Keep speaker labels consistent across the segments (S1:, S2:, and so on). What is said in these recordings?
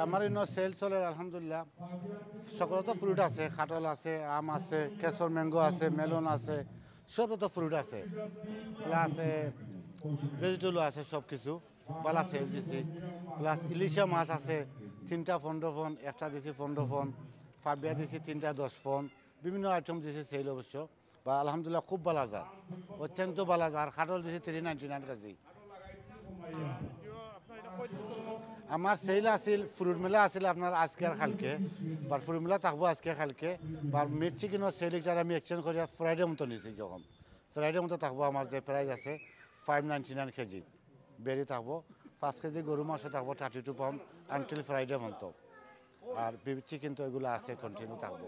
S1: আমার ইনো সেল চলে আলহামদুলিল্লাহ সকল তো ফ্রুট আছে কাঁঠাল আছে আম আছে কেশর ম্যাঙ্গো আছে মেলন আছে সব তো ফ্রুট আছে প্লাস ভেজিটেবল আছে সব কিছু বালা সেল দিছি প্লাস ইলিশা মাছ আছে 3টা 15 ফোন একটা দিছি 15 ফোন ফাবিয়া দিছি 3টা 10 ফোন বিভিন্ন আইটেম দিছি সেল অবশ্য বা আলহামদুলিল্লাহ খুব ভালো যায় অত্যন্ত ভালো যায় আর কাঁঠাল দিছি 399 কেজি আমার সেল আছিল ফ্রুট মেলা আছিল আপনার আজকে আর কালকে বা ফ্রুট মেলা থাকবো আজকে কালকে বা মিট চিকেনও সেল একটা আমি এক্সচেঞ্জ করে ফ্রাইডে মতো নিছি যখন ফ্রাইডে মতো থাকবো আমার যে প্রাইস আছে 599 কেজি বেরি থাকবো 5 কেজি গরু মাংস থাকবো 32 পাউন্ড আনটিল ফ্রাইডে মতো আর চিকেন তো এগুলো আছে কন্টিনিউ থাকবো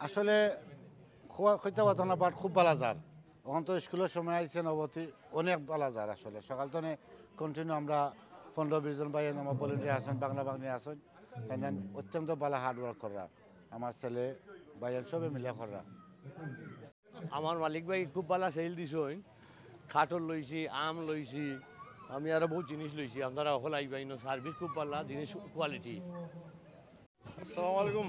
S1: আসলে হইতে পারতো না বাট খুব ভালো যার এখন তো স্কুলের সময় আইসে নবতী অনেক ভালো যার আসলে সকাল তো কন্টিনিউ আমরা 15-20 জন ভাই আমার ভলেন্টিয়ার আছেন বাংলা বাংলা আছেন তাই অত্যন্ত ভালো হার্ড ওয়ার্ক করা আমার ছেলে ভাইয়ান সবে মিলে করা
S2: আমার মালিক ভাই খুব ভালো সেল দিছ খাটল লইছি আম লইছি আমি আরো বহুত জিনিস লইছি আপনারা অকল আইবাই সার্ভিস খুব ভালো জিনিস কোয়ালিটি
S3: আসসালামু আলাইকুম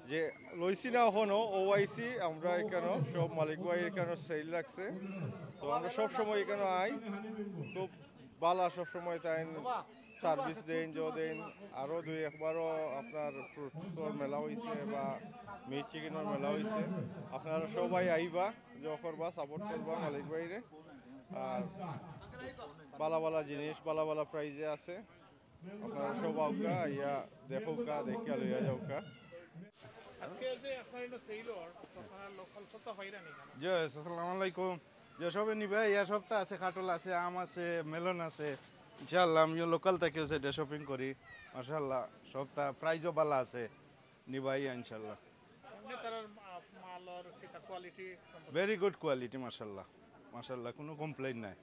S3: যে লইছি না এখনো ওআইসি আমরা এখানে সব মালিক ভাই এখানে সেল রাখছে তো আমরা সব সময় এখানে আই খুব ভালো সব সময় তাই সার্ভিস দেন দেন আরও দুই একবারও আপনার ফ্রুটসর মেলা হয়েছে বা মিট চিকেনের মেলা হয়েছে আপনারা সবাই আইবা যে করবা সাপোর্ট করবা মালিক ভাইরে আর ভালো ভালো জিনিস ভালো ভালো প্রাইজে আছে আপনারা সব আউকা ইয়া দেখোকা দেখিয়া লইয়া যাওকা
S4: আসসালামু আলাইকুম যে সবে নিবে ইয়া সপ্তাহ আছে কাটল আছে আম আছে মেলন আছে ইনশাআল্লাহ আমি লোকাল থেকে সেটা শপিং করি মাশাআল্লাহ সপ্তাহ প্রাইজও ভালো আছে নিবাই ইনশাআল্লাহ ভেরি গুড কোয়ালিটি মাশাআল্লাহ মাশাআল্লাহ কোনো কমপ্লেইন নাই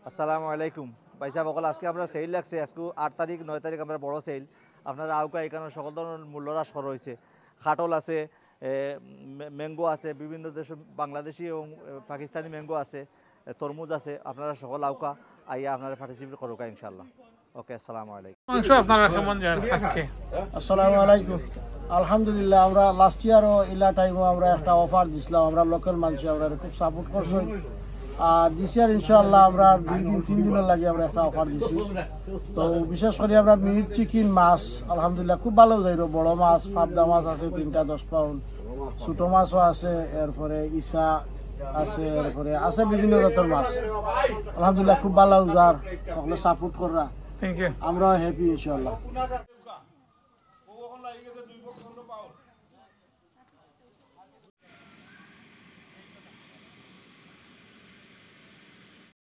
S5: আসসালামু আলাইকুম ভাই সাহেব বকল আজকে আমরা সেল লাগছে আজকে 8 তারিখ 9 তারিখ আমরা বড় সেল আপনারা আউকা এখানে সকল ধরনের মূল্যরা সর হয়েছে খাটল আছে ম্যাঙ্গো আছে বিভিন্ন দেশ বাংলাদেশি এবং পাকিস্তানি ম্যাঙ্গো আছে তরমুজ আছে আপনারা সকল আউকা আইয়া আপনারা পার্টিসিপেট করুকা ইনশাআল্লাহ ওকে আসসালামু আলাইকুম
S6: আপনারা কেমন যান আজকে
S7: আসসালামু আলাইকুম আলহামদুলিল্লাহ আমরা লাস্ট ইয়ারও ইলা টাইমও আমরা একটা অফার দিছিলাম আমরা লোকাল মানুষ আমরা খুব সাপোর্ট করছেন আর দিস ইয়ার ইনশাআল্লাহ আমরা 2 দিন 3 দিনের লাগে আমরা একটা অফার দিছি তো বিশেষ করে আমরা মিট চিকেন মাছ আলহামদুলিল্লাহ খুব ভালো যাইরো বড় মাছ পাবদা মাছ আছে 3টা 10 পাউন্ড ছোট মাছও আছে এরপরে ইসা আছে এরপরে আছে বিভিন্ন জাতের মাছ আলহামদুলিল্লাহ খুব ভালো যার সকলে সাপোর্ট করা
S6: থ্যাংক ইউ
S7: আমরা হ্যাপি ইনশাআল্লাহ